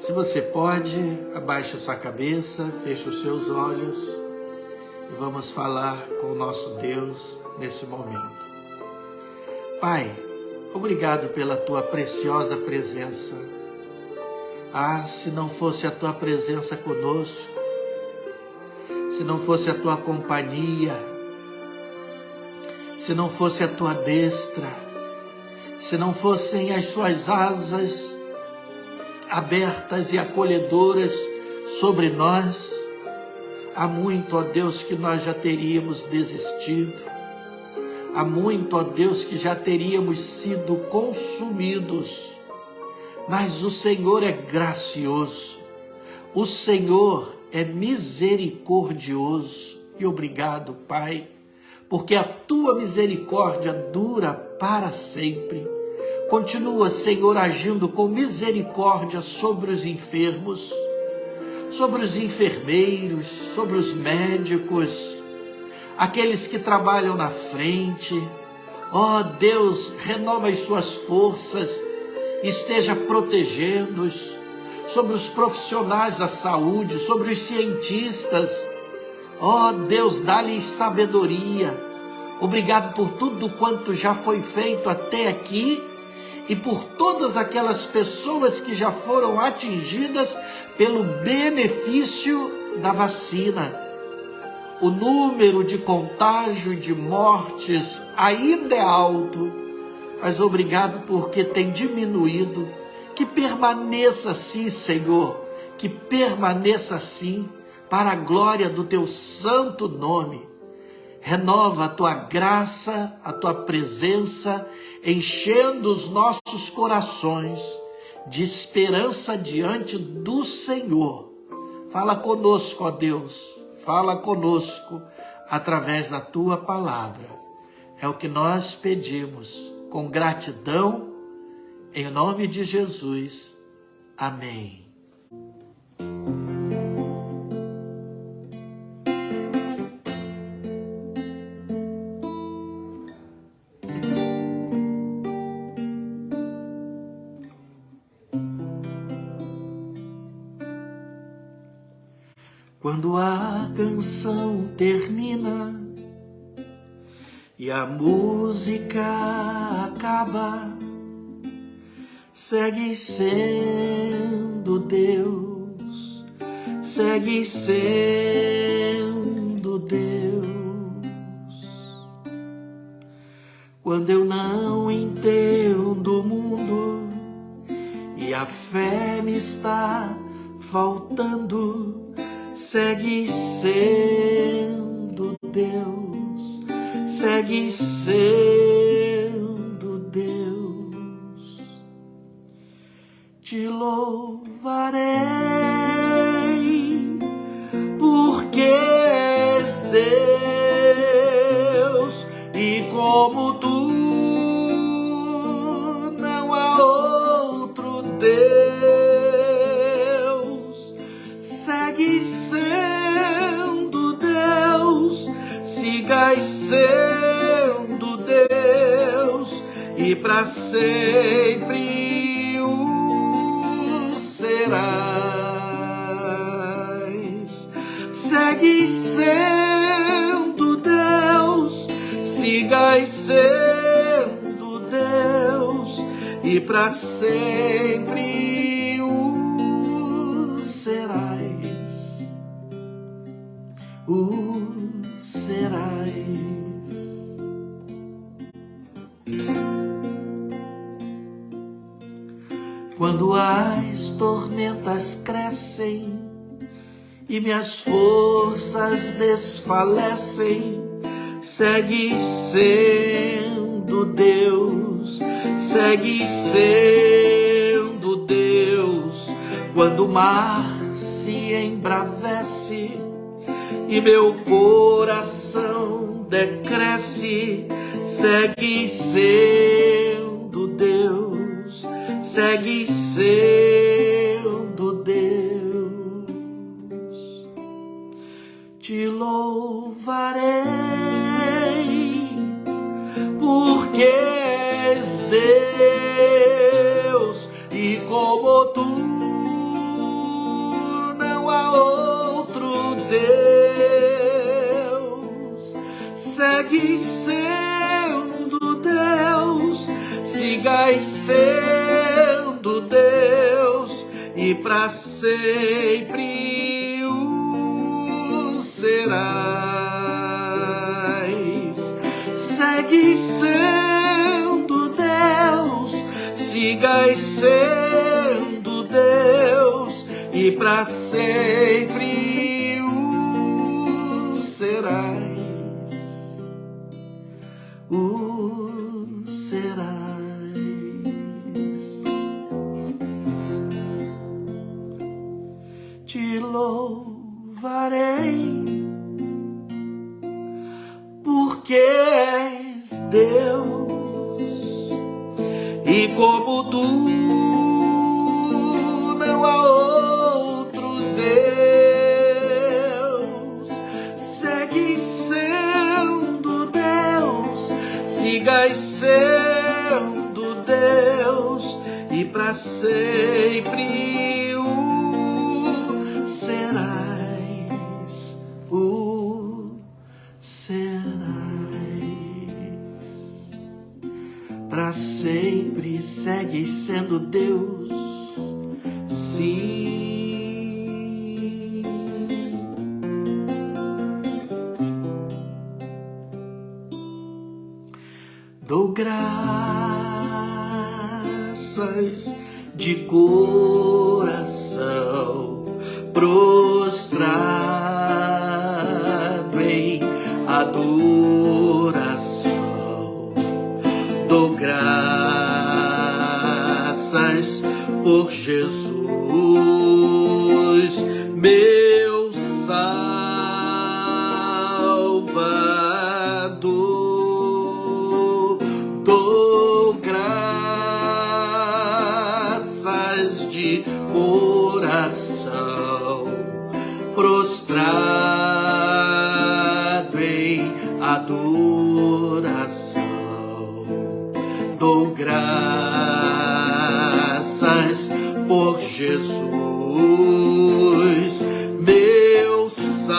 Se você pode, abaixe a sua cabeça, feche os seus olhos e vamos falar com o nosso Deus nesse momento. Pai, obrigado pela tua preciosa presença. Se não fosse a tua presença conosco, se não fosse a tua companhia, se não fosse a tua destra, se não fossem as suas asas abertas e acolhedoras sobre nós, há muito, ó Deus, que nós já teríamos desistido, há muito, ó Deus, que já teríamos sido consumidos, mas o Senhor é gracioso, o Senhor é misericordioso, e obrigado, Pai, porque a tua misericórdia dura para sempre. Continua, Senhor, agindo com misericórdia sobre os enfermos, sobre os enfermeiros, sobre os médicos, aqueles que trabalham na frente. Ó Deus, renova as suas forças, esteja protegendo-os, sobre os profissionais da saúde, sobre os cientistas. Ó Deus, dá-lhes sabedoria. Obrigado por tudo quanto já foi feito até aqui e por todas aquelas pessoas que já foram atingidas pelo benefício da vacina. O número de contágio e de mortes ainda é alto, mas obrigado porque tem diminuído. Que permaneça assim, Senhor, que permaneça assim, para a glória do teu santo nome. Renova a tua graça, a tua presença, enchendo os nossos corações de esperança diante do Senhor. Fala conosco, ó Deus, fala conosco através da tua palavra. É o que nós pedimos com gratidão, em nome de Jesus. Amém. Quando a canção termina e a música acaba, segue sendo Deus, segue sendo Deus. Quando eu não entendo o mundo e a fé me está faltando, segue sendo Deus, segue sendo Deus. Te louvarei, porque és Deus, e como tu não há outro Deus. Segue sendo Deus, sigas sendo Deus, e para sempre o serás. Segue sendo Deus, sigas sendo Deus, e para sempre o serás. O serás. Quando as tormentas crescem e minhas forças desfalecem, segue sendo Deus, segue sendo Deus. Quando o mar se embravece e meu coração decresce, segue sendo Deus, segue sendo Deus. Te louvarei, porque és Deus, e como tu Segue sendo Deus, sigai sendo Deus, e para sempre o serás. Segue sendo Deus, sigai sendo Deus, e para sempre o serás. O serás. Te louvarei, porque és Deus, e como tu não há outro Deus. Segue sendo Deus, sigai sendo Deus, e para sempre o serás, o serás. Para sempre segue sendo Deus, sim. Dou graças de coração, prostrado em adoração. Dou graças por Jesus, meu Salvador. Dou graças de coração, prostrado em adoração. Dou graças por Jesus, meu Salvador,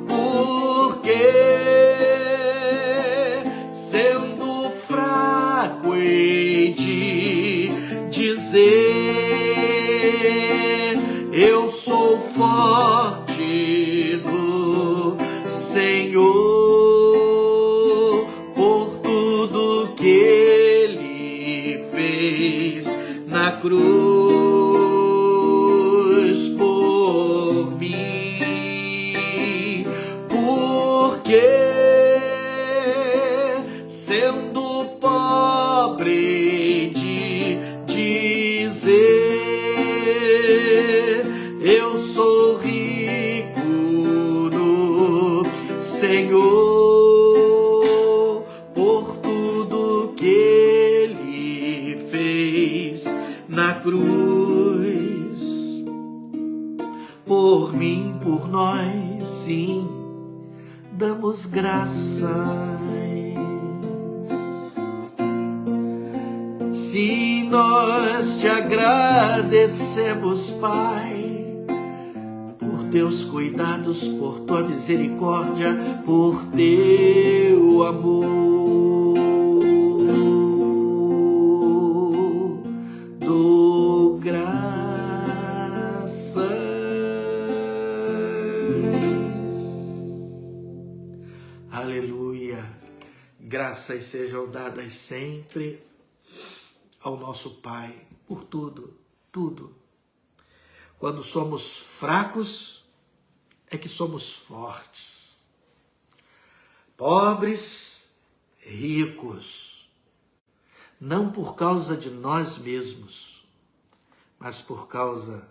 porque sendo fraco hei de dizer, eu sou forte no Senhor, por tudo que Ele fez na cruz por mim. Porque sendo pobre hei de dizer, eu sou rico no Senhor, por tudo que Ele fez na cruz por mim, por nós, sim, damos graças. Se nós te agradecemos, Pai, por teus cuidados, por tua misericórdia, por teu amor. Dou graças. Aleluia. Graças sejam dadas sempre ao nosso Pai por tudo, tudo. Quando somos fracos, é que somos fortes. Pobres, ricos, não por causa de nós mesmos, mas por causa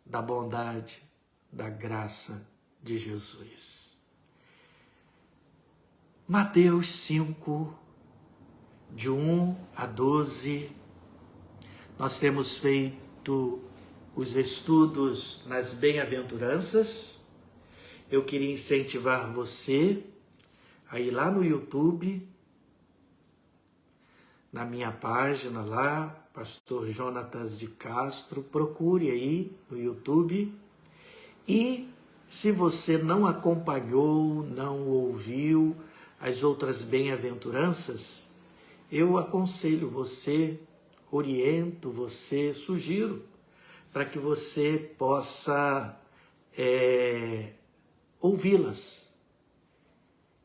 da bondade, da graça de Jesus. Mateus 5, de 1 a 12, nós temos feito os estudos nas bem-aventuranças. Eu queria incentivar você a ir lá no YouTube, na minha página lá, Pastor Jonatas de Castro, procure aí no YouTube. E se você não acompanhou, não ouviu as outras bem-aventuranças, eu aconselho você, oriento você, sugiro, para que você possa ouvi-las.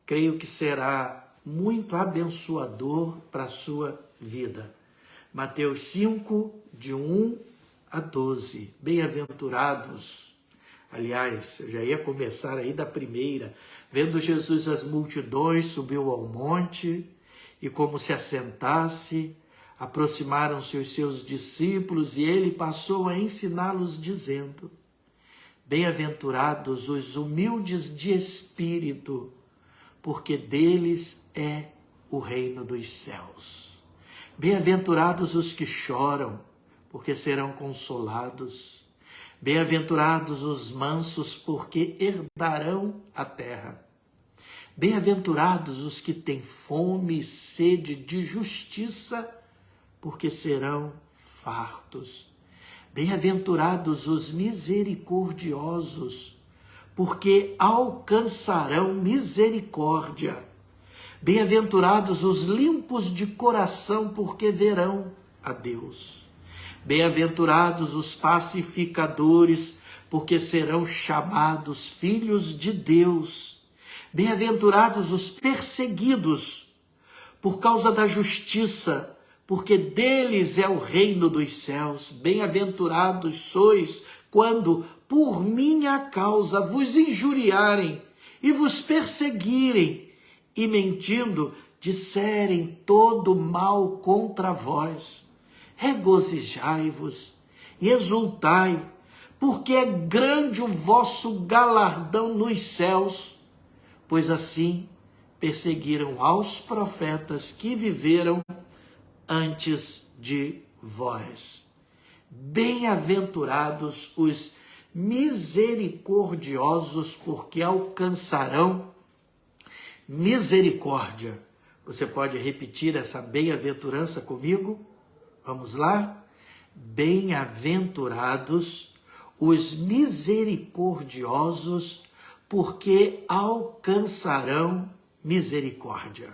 Creio que será muito abençoador para a sua vida. Mateus 5, de 1 a 12. Bem-aventurados. Aliás, eu já ia começar aí da primeira. Vendo Jesus as multidões, subiu ao monte, e como se assentasse, aproximaram-se os seus discípulos, e ele passou a ensiná-los, dizendo: Bem-aventurados os humildes de espírito, porque deles é o reino dos céus. Bem-aventurados os que choram, porque serão consolados. Bem-aventurados os mansos, porque herdarão a terra. Bem-aventurados os que têm fome e sede de justiça, porque serão fartos. Bem-aventurados os misericordiosos, porque alcançarão misericórdia. Bem-aventurados os limpos de coração, porque verão a Deus. Bem-aventurados os pacificadores, porque serão chamados filhos de Deus. Bem-aventurados os perseguidos por causa da justiça, porque deles é o reino dos céus. Bem-aventurados sois quando por minha causa vos injuriarem e vos perseguirem, e mentindo disserem todo mal contra vós. Regozijai-vos e exultai, porque é grande o vosso galardão nos céus, pois assim perseguiram aos profetas que viveram antes de vós. Bem-aventurados os misericordiosos, porque alcançarão misericórdia. Você pode repetir essa bem-aventurança comigo? Vamos lá? Bem-aventurados os misericordiosos, porque alcançarão misericórdia.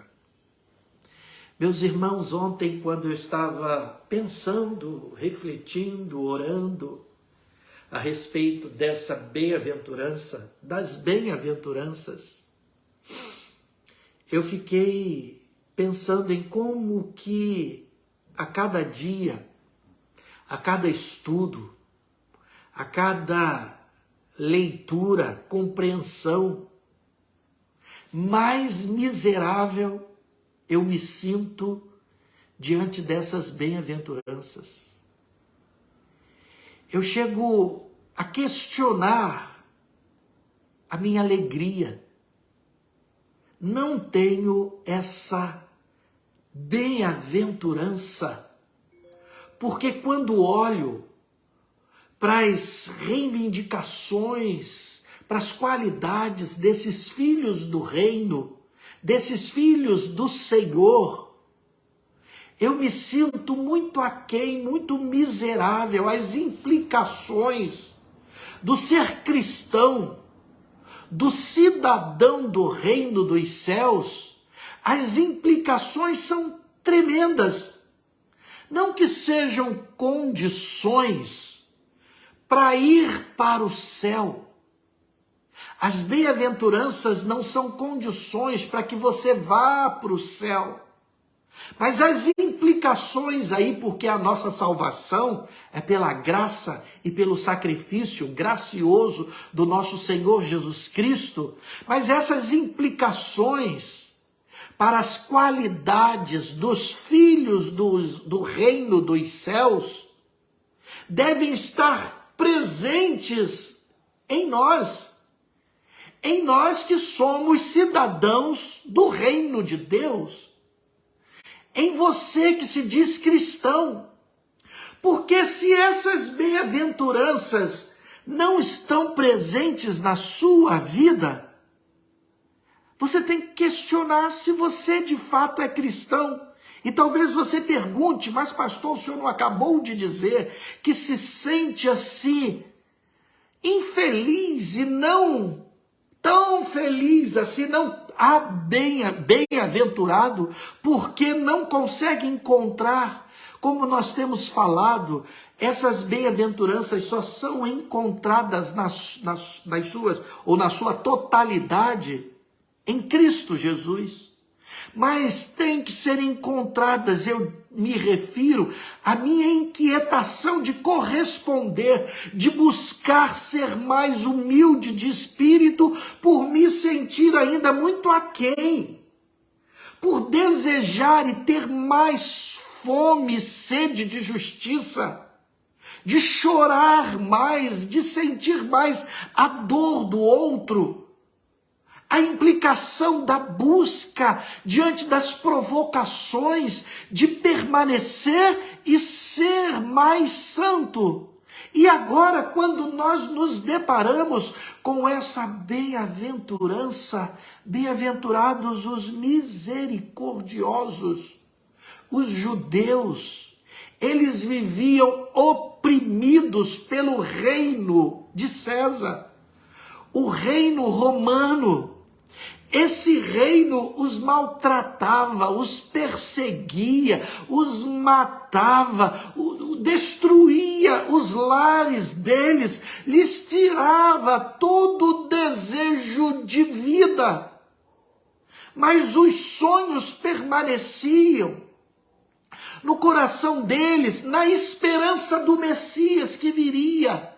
Meus irmãos, ontem, quando eu estava pensando, refletindo, orando a respeito dessa bem-aventurança, das bem-aventuranças, eu fiquei pensando em como que a cada dia, a cada estudo, a cada leitura, compreensão, mais miserável eu me sinto diante dessas bem-aventuranças. Eu chego a questionar a minha alegria. Não tenho essa bem-aventurança, porque quando olho para as reivindicações, para as qualidades desses filhos do reino, desses filhos do Senhor, eu me sinto muito aquém, muito miserável. As implicações do ser cristão, do cidadão do reino dos céus, as implicações são tremendas. Não que sejam condições para ir para o céu. As bem-aventuranças não são condições para que você vá para o céu. Mas as implicações aí, porque a nossa salvação é pela graça e pelo sacrifício gracioso do nosso Senhor Jesus Cristo, mas essas implicações para as qualidades dos filhos do reino dos céus devem estar presentes em nós que somos cidadãos do reino de Deus, em você que se diz cristão. Porque se essas bem-aventuranças não estão presentes na sua vida, você tem que questionar se você de fato é cristão E talvez você pergunte, mas pastor, o senhor não acabou de dizer que se sente assim, infeliz e não tão feliz assim, não bem-aventurado, porque não consegue encontrar, como nós temos falado, essas bem-aventuranças só são encontradas nas suas, ou na sua totalidade, em Cristo Jesus. Mas tem que ser encontradas, eu me refiro à minha inquietação de corresponder, de buscar ser mais humilde de espírito, por me sentir ainda muito aquém, por desejar e ter mais fome e sede de justiça, de chorar mais, de sentir mais a dor do outro, a implicação da busca diante das provocações de permanecer e ser mais santo. E agora, quando nós nos deparamos com essa bem-aventurança, bem-aventurados os misericordiosos, os judeus, eles viviam oprimidos pelo reino de César, o reino romano. Esse reino os maltratava, os perseguia, os matava, destruía os lares deles, lhes tirava todo o desejo de vida. Mas os sonhos permaneciam no coração deles, na esperança do Messias que viria.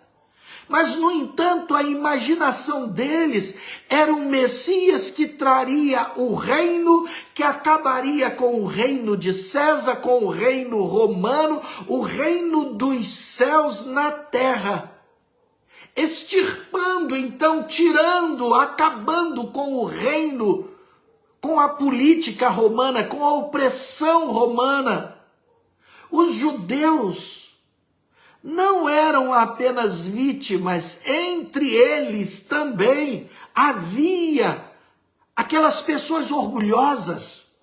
Mas, no entanto, a imaginação deles era um Messias que traria o reino, que acabaria com o reino de César, com o reino romano, o reino dos céus na terra. Extirpando, então, tirando, acabando com o reino, com a política romana, com a opressão romana. Os judeus não eram apenas vítimas, entre eles também havia aquelas pessoas orgulhosas,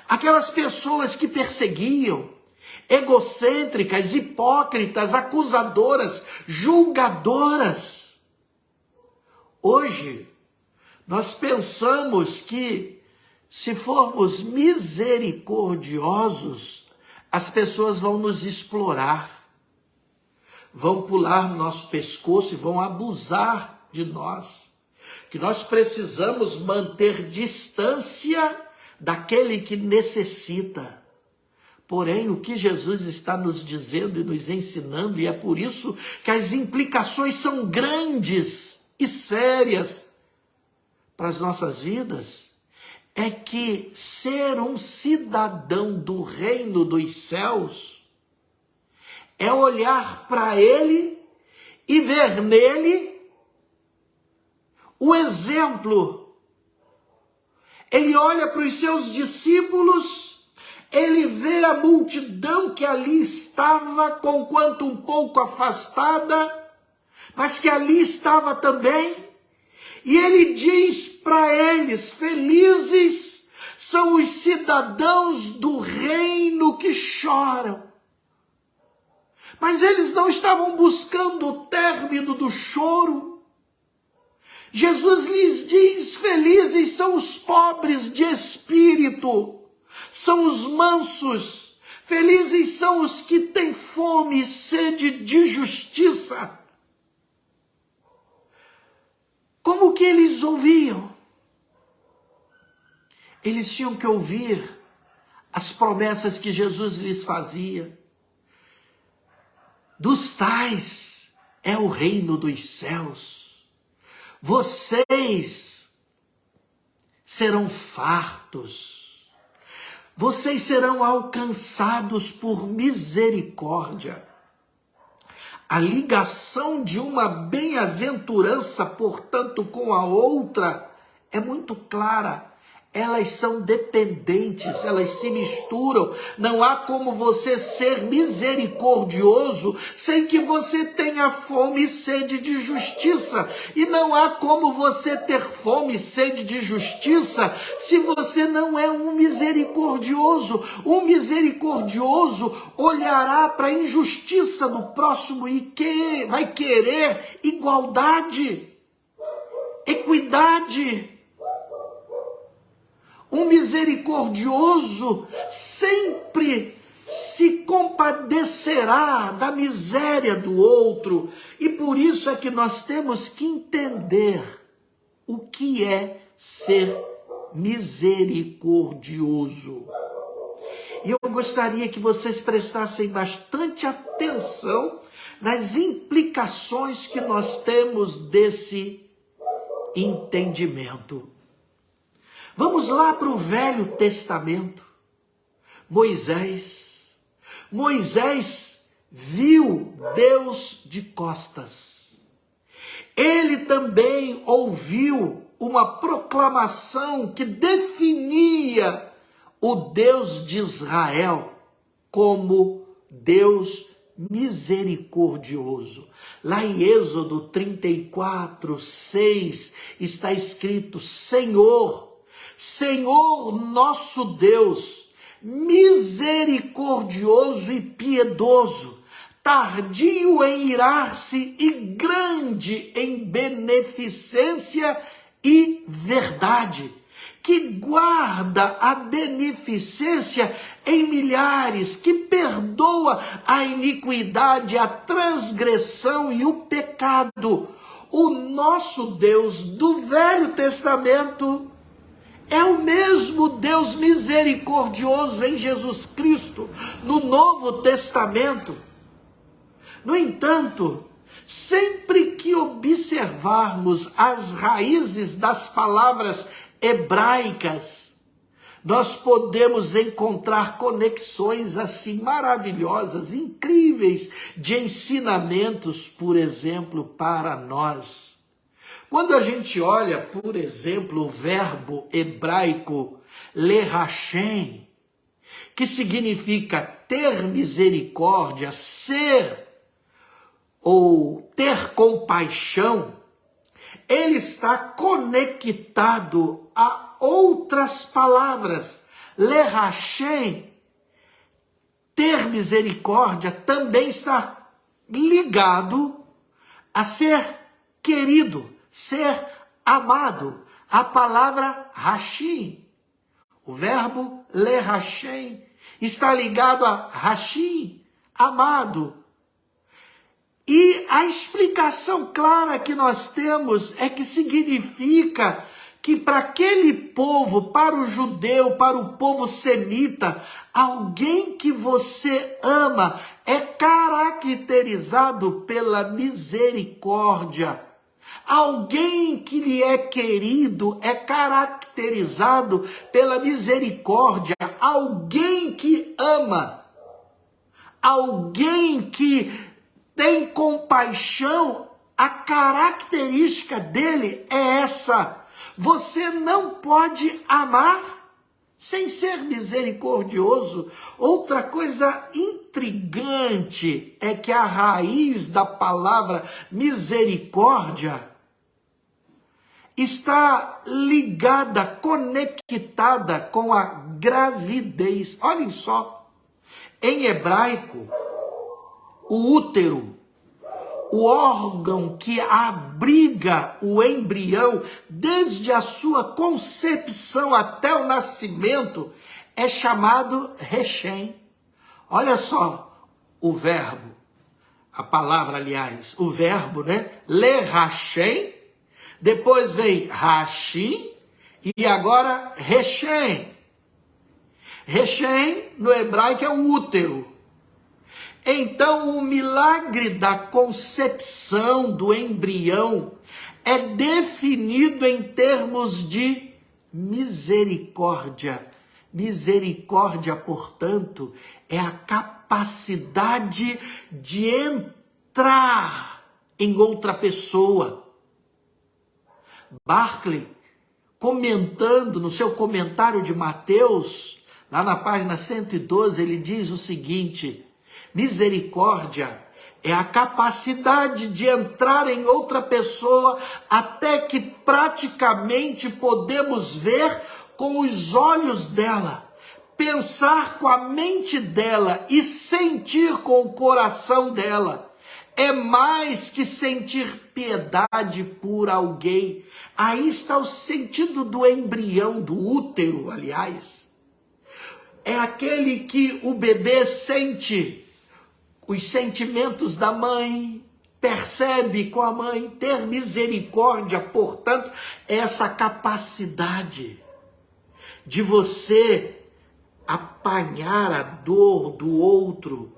aquelas pessoas que perseguiam, egocêntricas, hipócritas, acusadoras, julgadoras. Hoje, nós pensamos que, se formos misericordiosos, as pessoas vão nos explorar, vão pular no nosso pescoço e vão abusar de nós, que nós precisamos manter distância daquele que necessita. Porém, o que Jesus está nos dizendo e nos ensinando, e é por isso que as implicações são grandes e sérias para as nossas vidas, é que ser um cidadão do reino dos céus é olhar para ele e ver nele o exemplo. Ele olha para os seus discípulos, ele vê a multidão que ali estava, conquanto um pouco afastada, mas que ali estava também, e ele diz para eles: felizes são os cidadãos do reino que choram. Mas eles não estavam buscando o término do choro. Jesus lhes diz: felizes são os pobres de espírito, são os mansos, felizes são os que têm fome e sede de justiça. Como que eles ouviam? Eles tinham que ouvir as promessas que Jesus lhes fazia. Dos tais é o reino dos céus. Vocês serão fartos. Vocês serão alcançados por misericórdia. A ligação de uma bem-aventurança, portanto, com a outra é muito clara. elas são dependentes, elas se misturam. Não há como você ser misericordioso sem que você tenha fome e sede de justiça. E não há como você ter fome e sede de justiça se você não é um misericordioso. Um misericordioso olhará para a injustiça do próximo e vai querer igualdade, equidade. Um misericordioso sempre se compadecerá da miséria do outro. E por isso é que nós temos que entender o que é ser misericordioso. E eu gostaria que vocês prestassem bastante atenção nas implicações que nós temos desse entendimento. Vamos lá para o Velho Testamento. Moisés viu Deus de costas. Ele também ouviu uma proclamação que definia o Deus de Israel como Deus misericordioso. Lá em Êxodo 34:6 está escrito: Senhor nosso Deus, misericordioso e piedoso, tardio em irar-se e grande em beneficência e verdade, que guarda a beneficência em milhares, que perdoa a iniquidade, a transgressão e o pecado. O nosso Deus do Velho Testamento é o mesmo Deus misericordioso em Jesus Cristo, no Novo Testamento. No entanto, sempre que observarmos as raízes das palavras hebraicas, nós podemos encontrar conexões assim maravilhosas, incríveis, de ensinamentos, por exemplo, para nós. Quando a gente olha, por exemplo, o verbo hebraico lerachem, que significa ter misericórdia, ser ou ter compaixão, ele está conectado a outras palavras. Lerachem, ter misericórdia, também está ligado a ser querido, ser amado. A palavra rachim, o verbo lerachem, está ligado a rachim, amado. E a explicação clara que nós temos é que significa que para aquele povo, para o judeu, para o povo semita, alguém que você ama é caracterizado pela misericórdia. Alguém que lhe é querido é caracterizado pela misericórdia. Alguém que ama, alguém que tem compaixão, a característica dele é essa. Você não pode amar sem ser misericordioso. Outra coisa intrigante é que a raiz da palavra misericórdia está ligada, conectada com a gravidez. Olhem só, em hebraico, o útero, o órgão que abriga o embrião desde a sua concepção até o nascimento, é chamado rechem. Olha só o verbo, a palavra, aliás, o verbo, né? Lerachem, depois vem rachim e agora rechem. Rechem no hebraico é o útero. Então, o milagre da concepção do embrião é definido em termos de misericórdia. Misericórdia, portanto, é a capacidade de entrar em outra pessoa. Barclay, comentando no seu comentário de Mateus, lá na página 112, ele diz o seguinte: misericórdia é a capacidade de entrar em outra pessoa até que praticamente podemos ver com os olhos dela, pensar com a mente dela e sentir com o coração dela. É mais que sentir piedade por alguém. Aí está o sentido do embrião, do útero, aliás. É aquele que o bebê sente os sentimentos da mãe, percebe com a mãe. Ter misericórdia, portanto, é essa capacidade de você apanhar a dor do outro.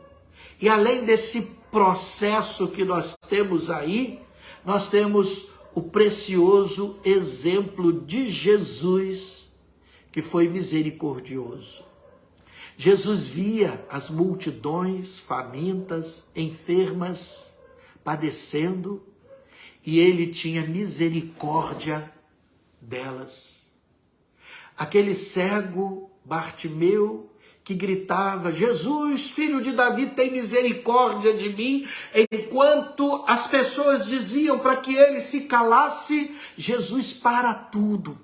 E além desse processo que nós temos aí, nós temos o precioso exemplo de Jesus, que foi misericordioso. Jesus via as multidões famintas, enfermas, padecendo, e ele tinha misericórdia delas. Aquele cego Bartimeu que gritava: Jesus, filho de Davi, tem misericórdia de mim. Enquanto as pessoas diziam para que ele se calasse, Jesus para tudo,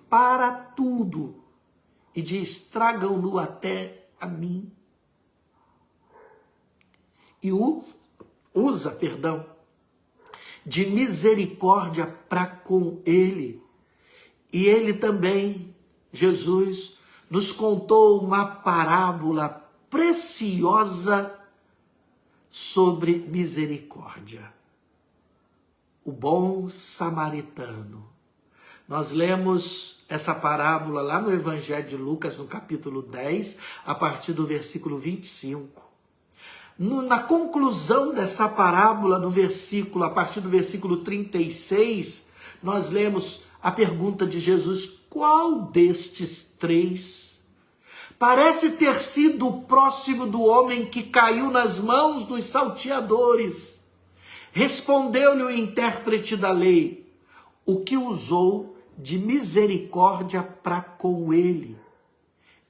e diz: tragam-no até a mim. E usa de misericórdia para com ele. E ele também, Jesus, nos contou uma parábola preciosa sobre misericórdia. O bom samaritano. Nós lemos essa parábola lá no Evangelho de Lucas, no capítulo 10, a partir do versículo 25. Na conclusão dessa parábola, a partir do versículo 36, nós lemos a pergunta de Jesus: qual destes três parece ter sido o próximo do homem que caiu nas mãos dos salteadores? Respondeu-lhe o intérprete da lei: o que usou de misericórdia para com ele.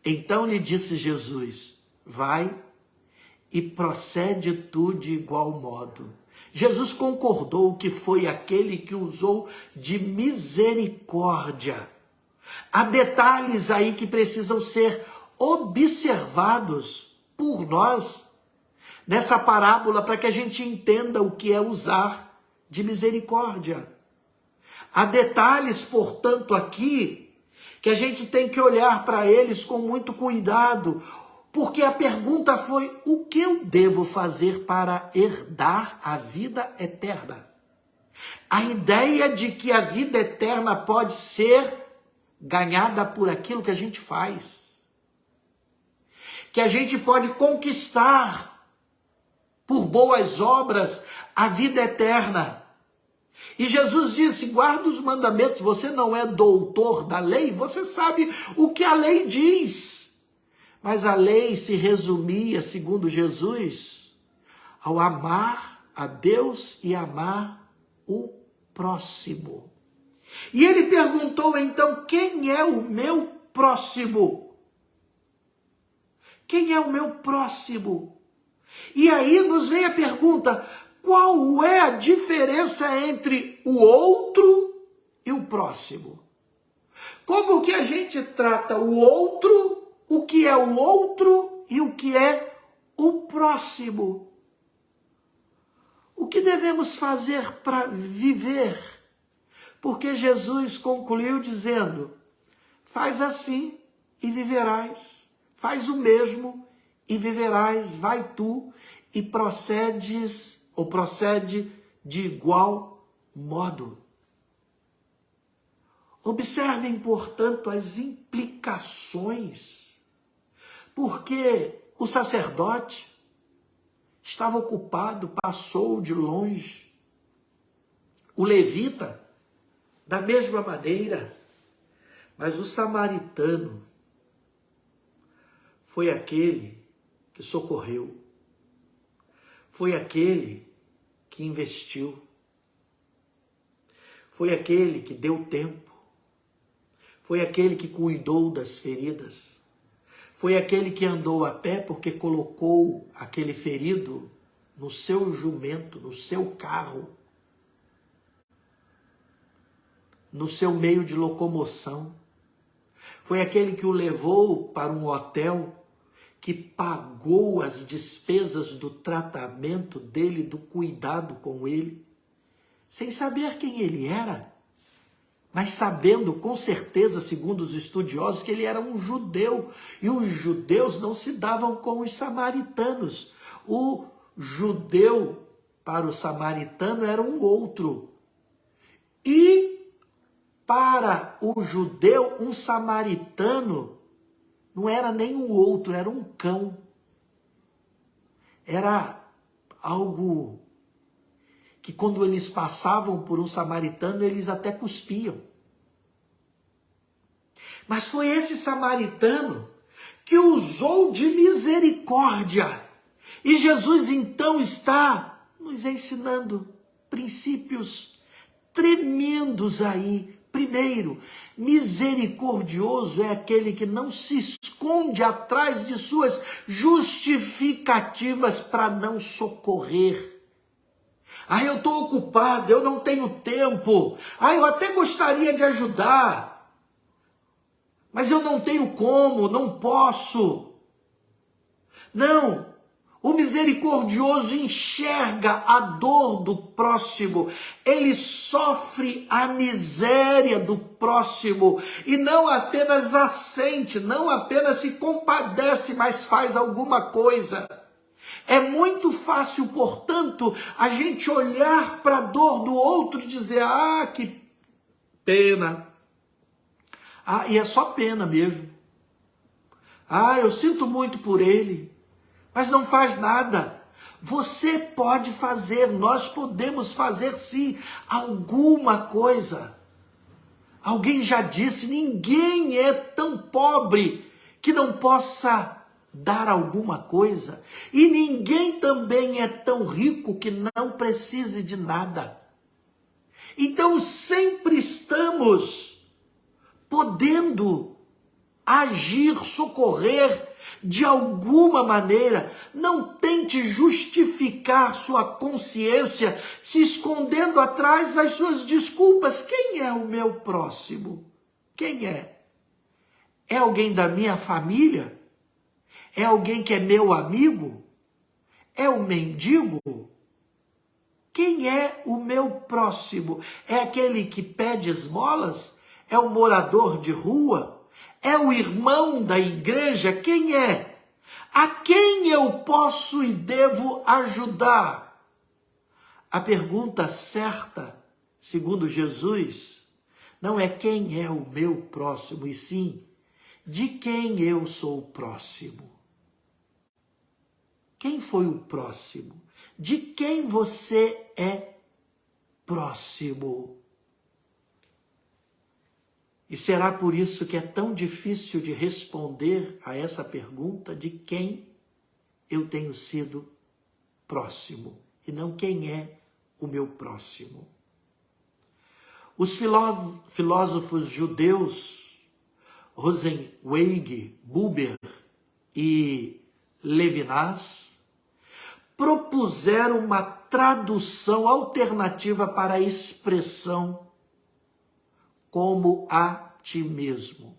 Então lhe disse Jesus: vai e procede tu de igual modo. Jesus concordou que foi aquele que usou de misericórdia. Há detalhes aí que precisam ser observados por nós nessa parábola para que a gente entenda o que é usar de misericórdia. Há detalhes, portanto, aqui que a gente tem que olhar para eles com muito cuidado, porque a pergunta foi: o que eu devo fazer para herdar a vida eterna? A ideia de que a vida eterna pode ser ganhada por aquilo que a gente faz, que a gente pode conquistar por boas obras a vida eterna. E Jesus disse: guarda os mandamentos. Você não é doutor da lei, você sabe o que a lei diz. Mas a lei se resumia, segundo Jesus, ao amar a Deus e amar o próximo. E ele perguntou então: quem é o meu próximo? Quem é o meu próximo? E aí nos vem a pergunta: qual é a diferença entre o outro e o próximo? Como que a gente trata o outro, o que é o outro e o que é o próximo? O que devemos fazer para viver? Porque Jesus concluiu dizendo: faz assim e viverás. Faz o mesmo e viverás. Vai tu e procede de igual modo. Observem, portanto, as implicações, porque o sacerdote estava ocupado, passou de longe. O levita, da mesma maneira, mas o samaritano foi aquele que socorreu, foi aquele que investiu, foi aquele que deu tempo, Foi aquele que cuidou das feridas. Foi aquele que andou a pé porque colocou aquele ferido no seu jumento, no seu carro, no seu meio de locomoção. Foi aquele que o levou para um hotel, que pagou as despesas do tratamento dele, do cuidado com ele, sem saber quem ele era, mas sabendo com certeza, segundo os estudiosos, que ele era um judeu, e os judeus não se davam com os samaritanos. O judeu para o samaritano era um outro, e para o judeu, um samaritano não era nem um outro, era um cão. Era algo que quando eles passavam por um samaritano, eles até cuspiam. Mas foi esse samaritano que usou de misericórdia. E Jesus então está nos ensinando princípios tremendos aí. Primeiro, misericordioso é aquele que não se esconde atrás de suas justificativas para não socorrer. Eu estou ocupado, eu não tenho tempo. Eu até gostaria de ajudar, mas eu não tenho como, não posso. Não. O misericordioso enxerga a dor do próximo, ele sofre a miséria do próximo e não apenas assente, não apenas se compadece, mas faz alguma coisa. É muito fácil, portanto, a gente olhar para a dor do outro e dizer, que pena. E é só pena mesmo. Eu sinto muito por ele. Mas não faz nada. Você pode fazer, nós podemos fazer sim alguma coisa. Alguém já disse, ninguém é tão pobre que não possa dar alguma coisa. E ninguém também é tão rico que não precise de nada. Então sempre estamos podendo agir, socorrer, de alguma maneira. Não tente justificar sua consciência se escondendo atrás das suas desculpas. Quem é o meu próximo? Quem é? É alguém da minha família? É alguém que é meu amigo? É o mendigo? Quem é o meu próximo? É aquele que pede esmolas? É o morador de rua? É o irmão da igreja? Quem é? A quem eu posso e devo ajudar? A pergunta certa, segundo Jesus, não é quem é o meu próximo, e sim, de quem eu sou próximo. Quem foi o próximo? De quem você é próximo? E será por isso que é tão difícil de responder a essa pergunta de quem eu tenho sido próximo, e não quem é o meu próximo. Os filósofos judeus, Rosenweig, Buber e Levinas, propuseram uma tradução alternativa para a expressão como a ti mesmo.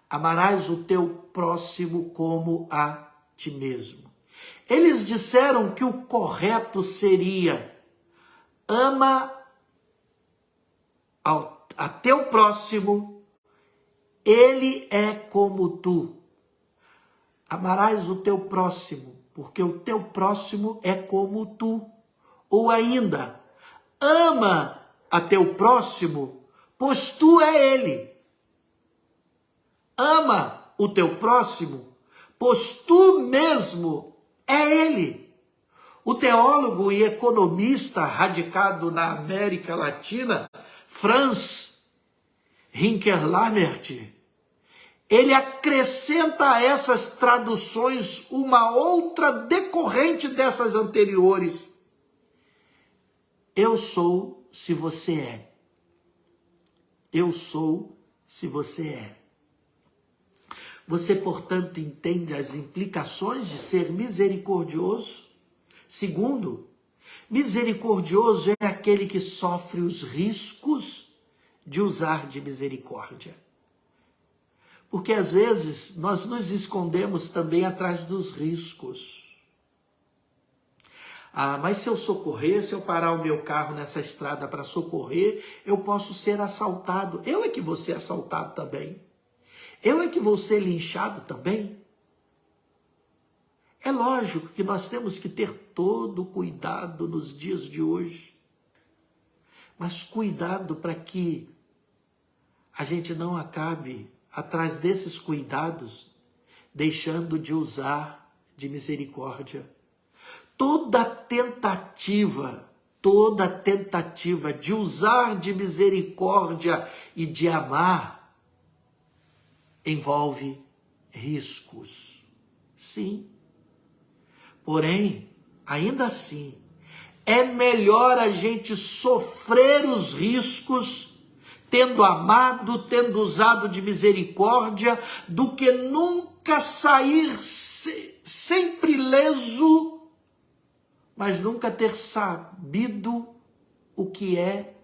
Amarás o teu próximo como a ti mesmo. Eles disseram que o correto seria: ama a teu próximo, ele é como tu. Amarás o teu próximo, porque o teu próximo é como tu. Ou ainda, ama a teu próximo, pois tu é ele. Ama o teu próximo, pois tu mesmo é ele. O teólogo e economista radicado na América Latina, Franz Rinkelhamert, ele acrescenta a essas traduções uma outra decorrente dessas anteriores. Eu sou se você é. eu sou se você é. Você, portanto, entende as implicações de ser misericordioso? Segundo, misericordioso é aquele que sofre os riscos de usar de misericórdia. Porque às vezes nós nos escondemos também atrás dos riscos. Ah, mas se eu socorrer, se eu parar o meu carro nessa estrada para socorrer, eu posso ser assaltado. Eu é que vou ser assaltado também. Eu é que vou ser linchado também. É lógico que nós temos que ter todo cuidado nos dias de hoje. Mas cuidado para que a gente não acabe atrás desses cuidados, deixando de usar de misericórdia. Toda tentativa de usar de misericórdia e de amar envolve riscos. Sim. Porém, ainda assim, é melhor a gente sofrer os riscos tendo amado, tendo usado de misericórdia, do que nunca sair sempre ileso, mas nunca ter sabido o que é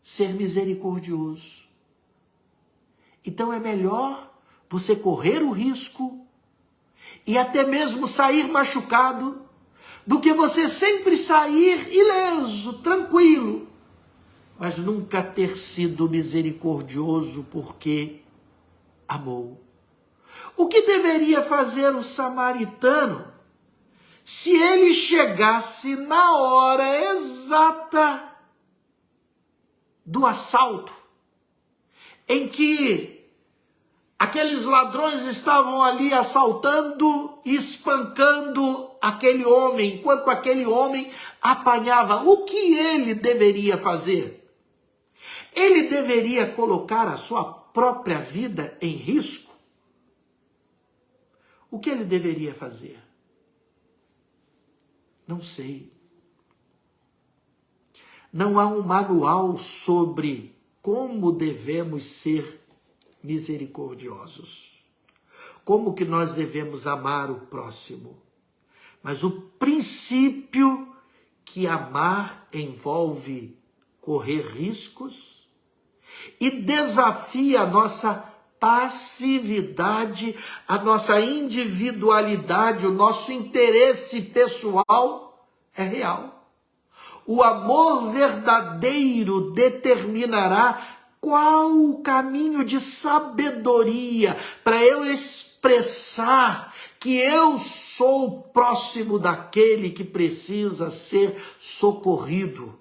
ser misericordioso. Então é melhor você correr o risco e até mesmo sair machucado, do que você sempre sair ileso, tranquilo, mas nunca ter sido misericordioso porque amou. O que deveria fazer o samaritano se ele chegasse na hora exata do assalto, em que aqueles ladrões estavam ali assaltando e espancando aquele homem, enquanto aquele homem apanhava? O que ele deveria fazer? Ele deveria colocar a sua própria vida em risco? O que ele deveria fazer? Não sei. Não há um manual sobre como devemos ser misericordiosos. Como que nós devemos amar o próximo. Mas o princípio que amar envolve correr riscos e desafia a nossa passividade, a nossa individualidade, o nosso interesse pessoal é real. O amor verdadeiro determinará qual o caminho de sabedoria para eu expressar que eu sou próximo daquele que precisa ser socorrido.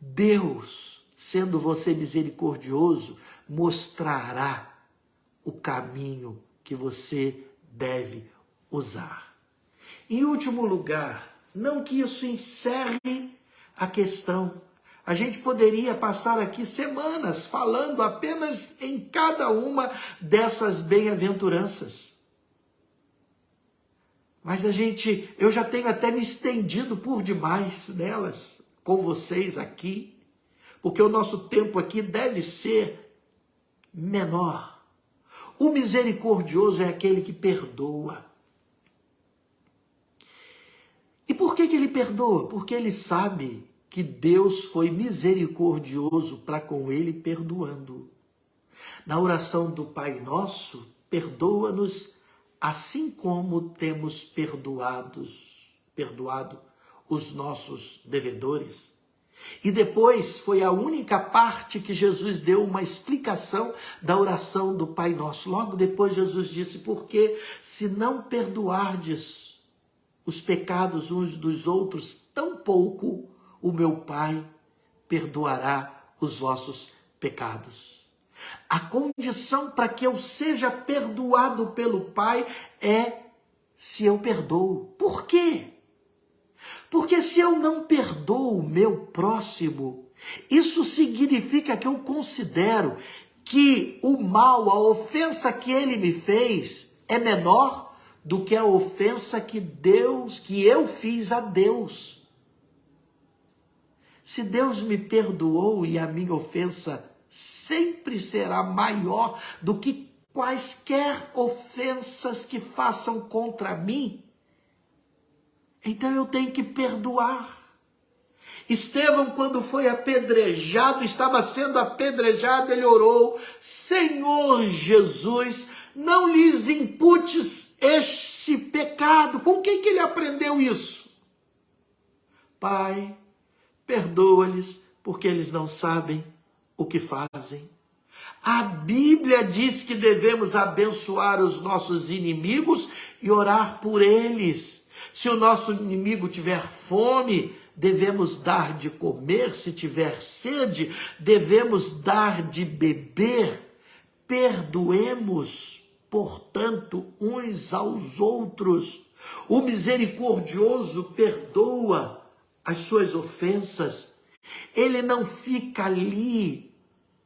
Deus, sendo você misericordioso, mostrará o caminho que você deve usar. Em último lugar, não que isso encerre a questão. A gente poderia passar aqui semanas falando apenas em cada uma dessas bem-aventuranças. Mas eu já tenho até me estendido por demais nelas com vocês aqui, porque o nosso tempo aqui deve ser menor. O misericordioso é aquele que perdoa. E por que ele perdoa? Porque ele sabe que Deus foi misericordioso para com ele, perdoando. Na oração do Pai Nosso, perdoa-nos assim como temos perdoado os nossos devedores. E depois foi a única parte que Jesus deu uma explicação da oração do Pai Nosso. Logo depois Jesus disse, porque se não perdoardes os pecados uns dos outros, tampouco o meu Pai perdoará os vossos pecados. A condição para que eu seja perdoado pelo Pai é se eu perdoo. Por quê? Porque se eu não perdoo o meu próximo, isso significa que eu considero que o mal, a ofensa que ele me fez, é menor do que a ofensa que eu fiz a Deus. Se Deus me perdoou e a minha ofensa sempre será maior do que quaisquer ofensas que façam contra mim, então eu tenho que perdoar. Estevão, quando foi apedrejado, estava sendo apedrejado, ele orou: Senhor Jesus, não lhes imputes este pecado. Com quem que ele aprendeu isso? Pai, perdoa-lhes, porque eles não sabem o que fazem. A Bíblia diz que devemos abençoar os nossos inimigos e orar por eles. Se o nosso inimigo tiver fome, devemos dar de comer. Se tiver sede, devemos dar de beber. Perdoemos, portanto, uns aos outros. O misericordioso perdoa as suas ofensas. Ele não fica ali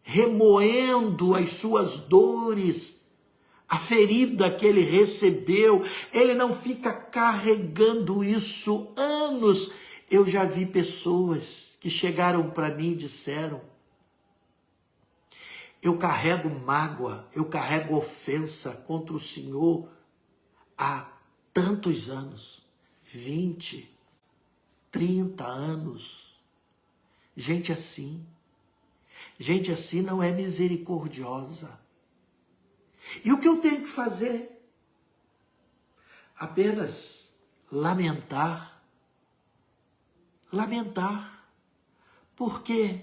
remoendo as suas dores, a ferida que ele recebeu. Ele não fica carregando isso anos. Eu já vi pessoas que chegaram para mim e disseram: eu carrego mágoa, eu carrego ofensa contra o Senhor há tantos anos, 20, 30 anos. Gente assim não é misericordiosa. E o que eu tenho que fazer? Apenas lamentar. Lamentar. Por quê?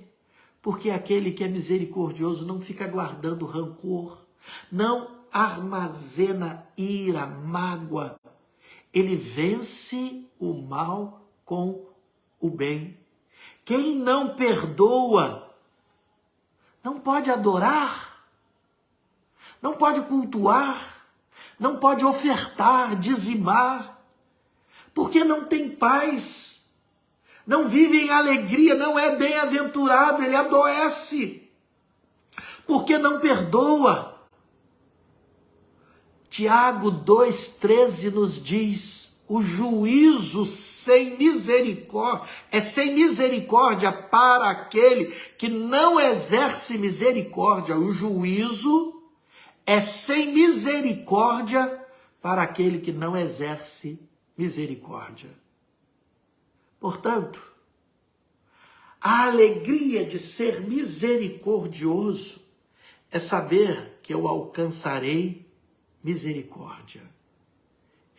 Porque aquele que é misericordioso não fica guardando rancor, não armazena ira, mágoa. Ele vence o mal com o bem. Quem não perdoa não pode adorar, não pode cultuar, não pode ofertar, dizimar, porque não tem paz, não vive em alegria, não é bem-aventurado, ele adoece, porque não perdoa. Tiago 2,13 nos diz: o juízo sem misericórdia para aquele que não exerce misericórdia. O juízo é sem misericórdia para aquele que não exerce misericórdia. Portanto, a alegria de ser misericordioso é saber que eu alcançarei misericórdia.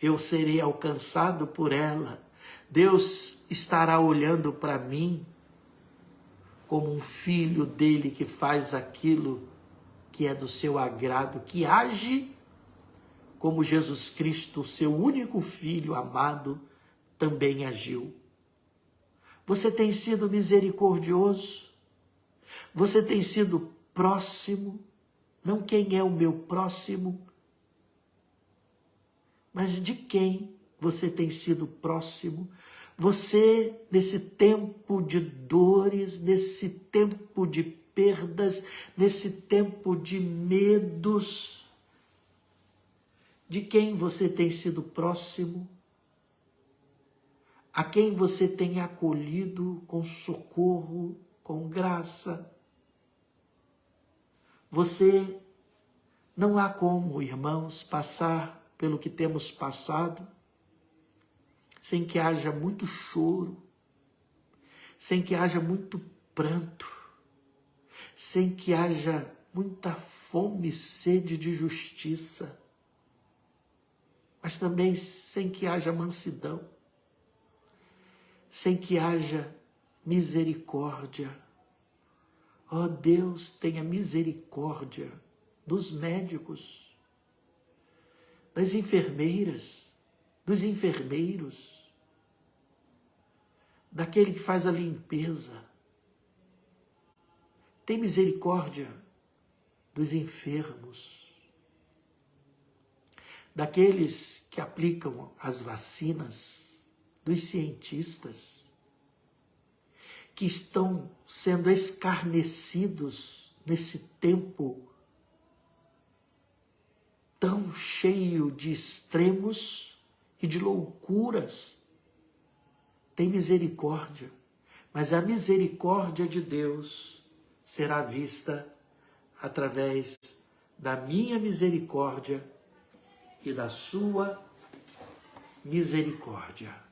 Eu serei alcançado por ela. Deus estará olhando para mim como um filho dele que faz aquilo que é do seu agrado, que age como Jesus Cristo, seu único filho amado, também agiu. Você tem sido misericordioso? Você tem sido próximo? Não quem é o meu próximo, mas de quem você tem sido próximo? Você, nesse tempo de dores, nesse tempo de perdas, nesse tempo de medos, de quem você tem sido próximo? A quem você tem acolhido com socorro, com graça? Você, não há como, irmãos, passar pelo que temos passado, sem que haja muito choro, sem que haja muito pranto, sem que haja muita fome e sede de justiça, mas também sem que haja mansidão, sem que haja misericórdia. Ó Deus, tenha misericórdia dos médicos, das enfermeiras, dos enfermeiros, daquele que faz a limpeza. Tem misericórdia dos enfermos, daqueles que aplicam as vacinas, dos cientistas, que estão sendo escarnecidos nesse tempo tão cheio de extremos e de loucuras. Tem misericórdia. mas a misericórdia de Deus será vista através da minha misericórdia e da sua misericórdia.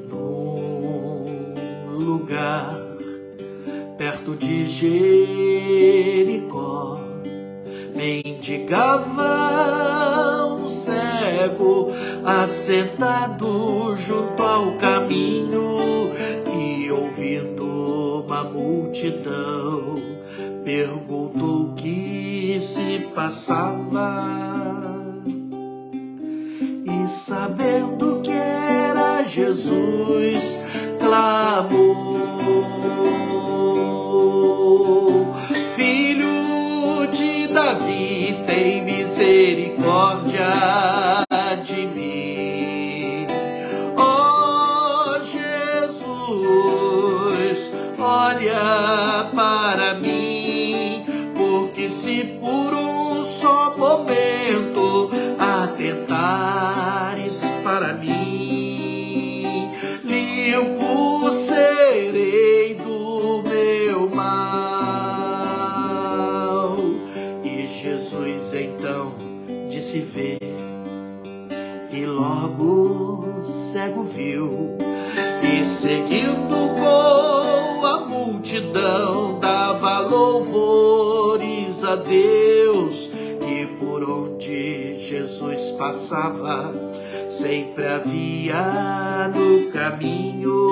Num lugar perto de Jericó, mendigava um cego assentado junto ao caminho, e ouvindo uma multidão, perguntou o que se passava. E sabendo que era Jesus, clamou: Filho de Davi, tem misericórdia de mim. Ó Jesus, olha para mim, porque se por um só momento atentares para mim, limpo serei do meu mal. E Jesus então disse: vê. E logo o cego viu, e seguindo com a multidão, dava louvores a Deus. E por onde Jesus passava, sempre havia no caminho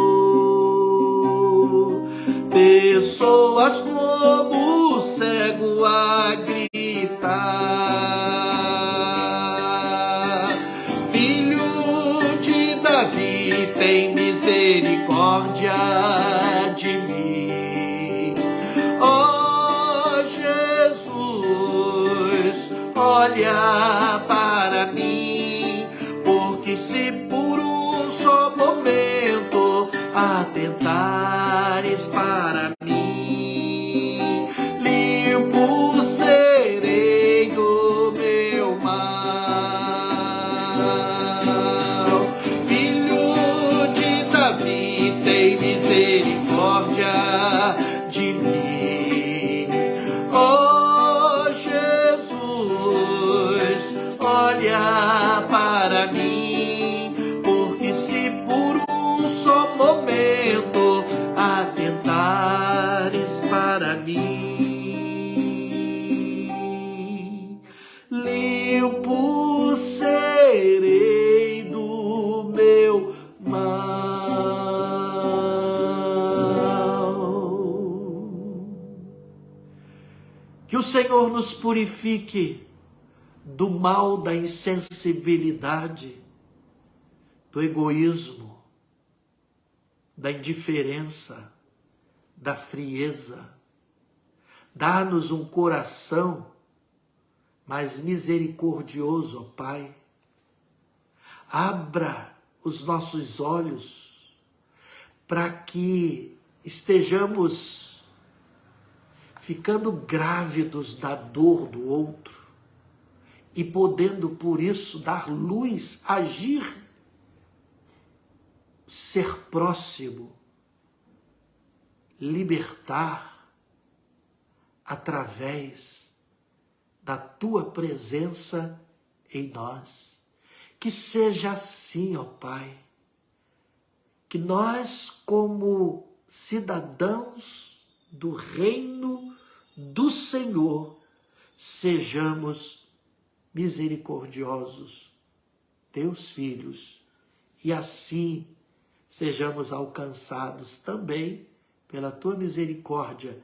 pessoas como o cego a gritar: Filho de Davi, tem misericórdia de mim. Ó Jesus, olha para mim, porque se por um só momento atentares para mim, limpo serei do meu mal. Filho de Davi, tem misericórdia de mim. Oh Jesus, olha para mim, porque se por um só momento atentares para mim, limpo serei do meu mal. Que o Senhor nos purifique do mal da insensibilidade, do egoísmo, da indiferença, da frieza. Dá-nos um coração mais misericordioso, ó Pai. Abra os nossos olhos para que estejamos ficando grávidos da dor do outro e podendo, por isso, dar luz, agir, ser próximo, libertar através da Tua presença em nós. Que seja assim, ó Pai, que nós, como cidadãos do reino do Senhor, sejamos misericordiosos, Teus filhos, e assim sejamos alcançados também pela Tua misericórdia.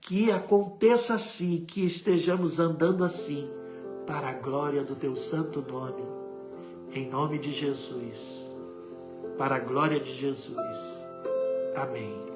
Que aconteça assim, que estejamos andando assim, para a glória do Teu santo nome, em nome de Jesus, para a glória de Jesus. Amém.